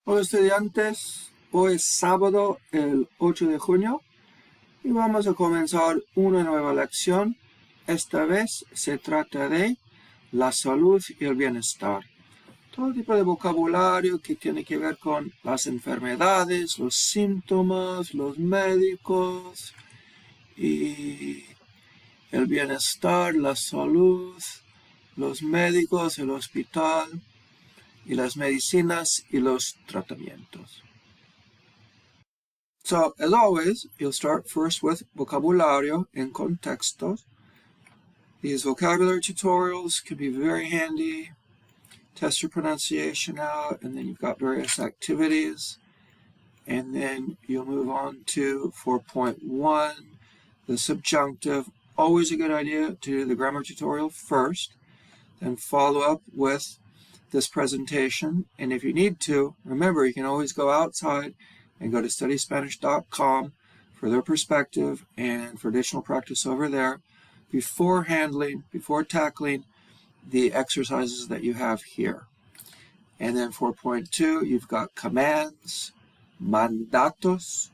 Hola estudiantes, hoy es sábado el 8 de junio y vamos a comenzar una nueva lección. Esta vez se trata de la salud y el bienestar. Todo tipo de vocabulario que tiene que ver con las enfermedades, los síntomas, los médicos y el bienestar, la salud, los médicos, el hospital y las medicinas y los tratamientos. So, as always, you'll start first with vocabulario en contextos. These vocabulary tutorials can be very handy. Test your pronunciation out, and then you've got various activities. And then you'll move on to 4.1, the subjunctive. Always a good idea to do the grammar tutorial first, then follow up with this presentation. And if you need to, remember, you can always go outside and go to studyspanish.com for their perspective and for additional practice over there before tackling the exercises that you have here. And then 4.2, you've got commands, mandatos,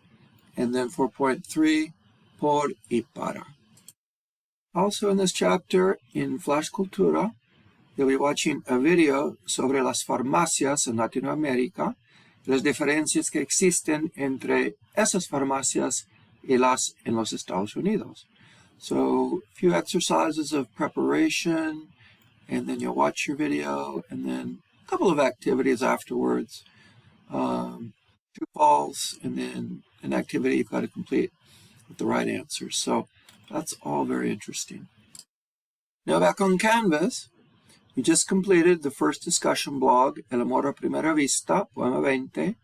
and then 4.3, por y para. Also in this chapter, in Flash Cultura, you'll be watching a video sobre las farmacias en Latinoamérica, las diferencias que existen entre esas farmacias y las en los Estados Unidos. So, a few exercises of preparation, and then you'll watch your video, and then a couple of activities afterwards. True, false, and then an activity you've got to complete with the right answers. So, that's all very interesting. Now back on Canvas, we just completed the first discussion blog, El Amor a Primera Vista, Poema 20,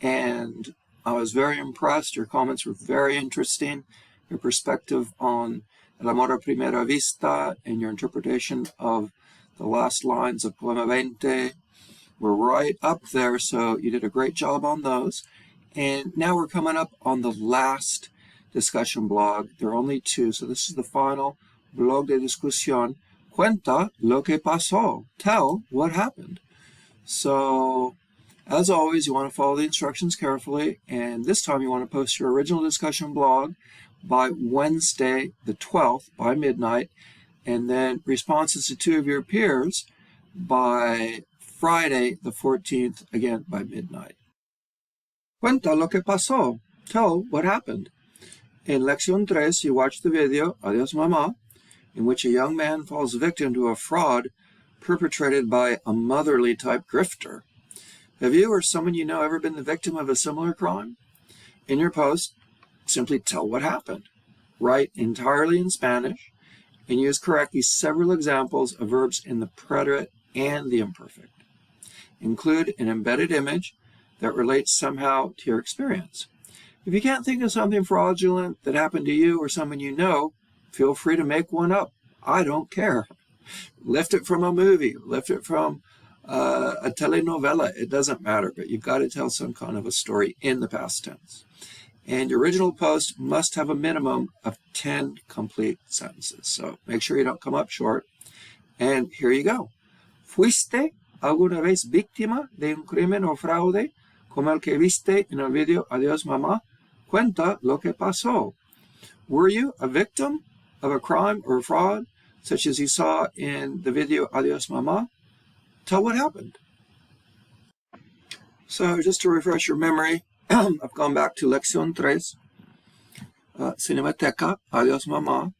and I was very impressed. Your comments were very interesting. Your perspective on El Amor a Primera Vista and your interpretation of the last lines of Poema 20 were right up there, so you did a great job on those. And now we're coming up on the last discussion blog. There are only two, so this is the final blog de discusión. Cuenta lo que pasó. Tell what happened. So, as always, you want to follow the instructions carefully, and this time you want to post your original discussion blog by Wednesday the 12th by midnight, and then responses to two of your peers by Friday the 14th, again by midnight. Cuenta lo que pasó. Tell what happened. In Lección 3, you watch the video, Adiós Mamá, in which a young man falls victim to a fraud perpetrated by a motherly-type grifter. Have you or someone you know ever been the victim of a similar crime? In your post, simply tell what happened. Write entirely in Spanish, and use correctly several examples of verbs in the preterite and the imperfect. Include an embedded image that relates somehow to your experience. If you can't think of something fraudulent that happened to you or someone you know, feel free to make one up. I don't care. Lift it from a movie. Lift it from a telenovela. It doesn't matter, but you've got to tell some kind of a story in the past tense. And your original post must have a minimum of 10 complete sentences. So make sure you don't come up short. And here you go. ¿Fuiste alguna vez víctima de un crimen o fraude como el que viste en el video Adiós Mamá? Cuenta lo que pasó. Were you a victim of a crime or fraud, such as you saw in the video Adiós Mamá? Tell what happened. So just to refresh your memory, I've gone back to Lección 3, Cinemateca, Adiós Mamá,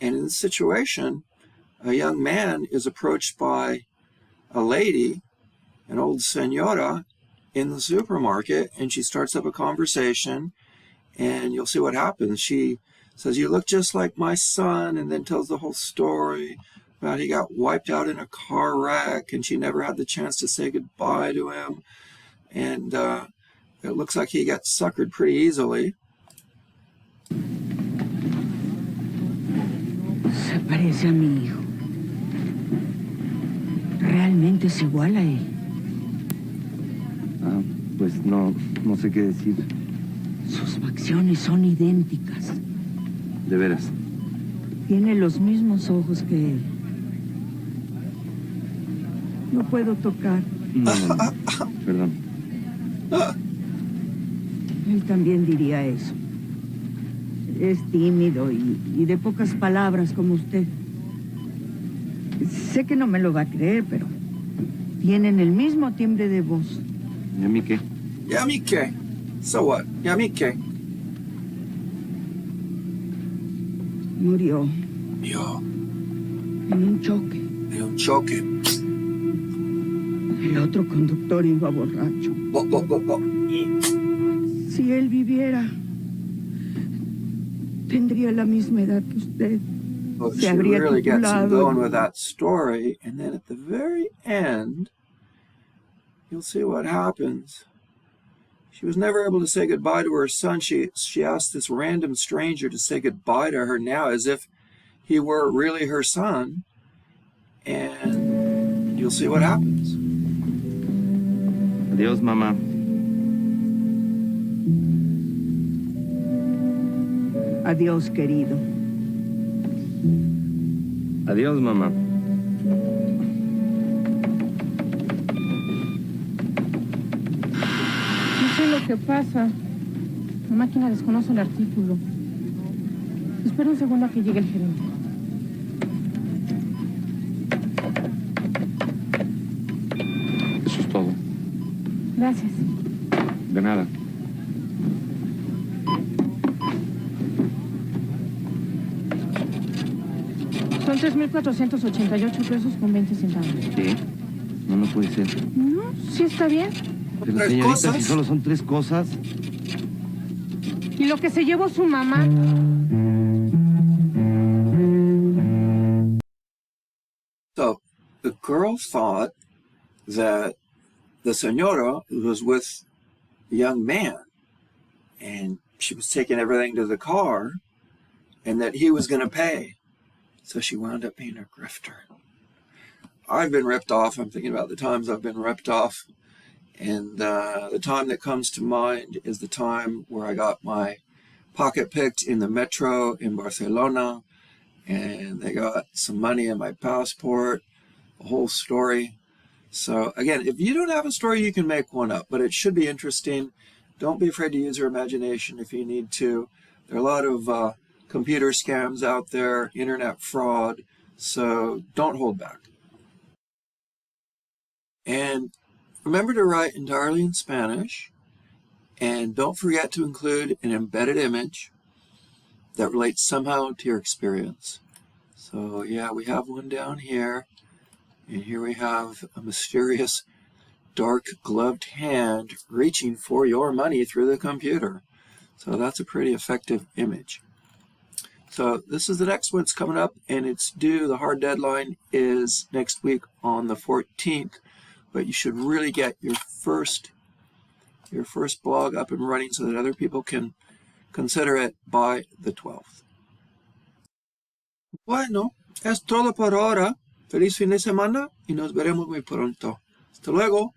and in this situation, a young man is approached by a lady, an old señora, in the supermarket, and she starts up a conversation, and you'll see what happens. She says, "You look just like my son," and then tells the whole story about he got wiped out in a car wreck, and she never had the chance to say goodbye to him, and it looks like he got suckered pretty easily. Se parece a mi hijo. Realmente es igual a él. Pues no sé qué decir. Sus facciones son idénticas. De veras. Tiene los mismos ojos que él. No puedo tocar. No. Perdón. Ah, Él también diría eso. Es tímido y de pocas palabras como usted. Sé que no me lo va a creer, pero tienen el mismo timbre de voz. ¿Y a mí qué? ¿y a mí qué? So what? ¿Y a mí qué? Murió Yo, en un choque. en un choque. El otro conductor iba borracho. Si él viviera, tendría la misma edad que usted. Well, Se she habría really gets him titulado. going with that story, and then at the very end, you'll see what happens. She was never able to say goodbye to her son. She asked this random stranger to say goodbye to her now as if he were really her son, and you'll see what happens. Adiós, mamá. Adiós, querido. Adiós, mamá. No sé lo que pasa. La máquina desconoce el artículo. Espera un segundo a que llegue el gerente. Eso es todo. Gracias. De nada. Son 3,488 pesos con 20 centavos. ¿Qué? No, no puede ser. No, sí está bien. Pero ¿Tres señorita, cosas? si solo son 3 cosas. Y lo que se llevó su mamá. So the girl thought that the señora was with the young man, and she was taking everything to the car, and that he was going to pay. So she wound up being a grifter. I've been ripped off. I'm thinking about the times I've been ripped off. And the time that comes to mind is the time where I got my pocket picked in the metro in Barcelona, and they got some money in my passport, a whole story. So again, if you don't have a story, you can make one up, but it should be interesting. Don't be afraid to use your imagination if you need to. There are a lot of computer scams out there, internet fraud, so don't hold back. And remember to write entirely in Spanish, and don't forget to include an embedded image that relates somehow to your experience. So yeah, we have one down here, and here we have a mysterious dark gloved hand reaching for your money through the computer. So that's a pretty effective image. So this is the next one. It's coming up, and it's due. The hard deadline is next week on the 14th, but you should really get your first blog up and running so that other people can consider it by the 12th. Bueno, es todo por ahora. Feliz fin de semana y nos veremos muy pronto. Hasta luego.